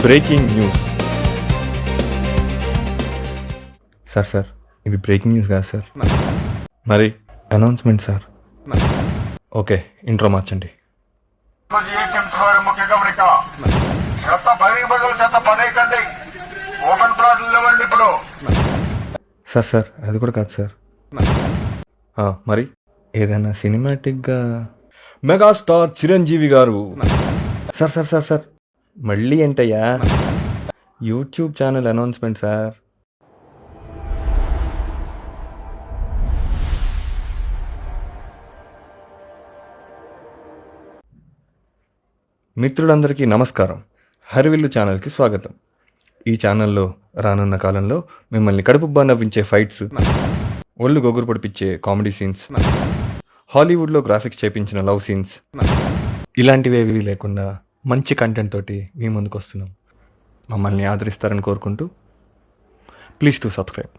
Breaking news. Sir ఇది breaking news కాదు sir, మరి అనౌన్స్మెంట్ సార్. ఓకే, ఇంట్రో మార్చండి. ముఖ్య గమనిక, చెత్త బయటికి బదులు చెత్త పడేయకండి. ఓపెన్ ప్లాట్లు లేవండి ఇప్పుడు. సార్ అది కూడా కాదు సార్. మరి ఏదైనా సినిమాటిక్గా మెగాస్టార్ చిరంజీవి గారు. సార్ మళ్ళీ ఏంటయ్యా? YouTube channel announcement sir. మిత్రులందరికీ నమస్కారం. హరివిల్లు ఛానల్కి స్వాగతం. ఈ ఛానల్లో రానున్న కాలంలో మిమ్మల్ని కడుపుబ్బా నవ్వించే ఫైట్స్, ఒళ్ళు గొగురు పొడిపించే కామెడీ సీన్స్, హాలీవుడ్లో గ్రాఫిక్స్ చేపించిన లవ్ సీన్స్, ఇలాంటివేవి లేకుండా మంచి కంటెంట్ తోటి మీ ముందుకు వస్తున్నాం. మమ్మల్ని ఆదరిస్తారని కోరుకుంటూ ప్లీజ్ టు సబ్స్క్రైబ్.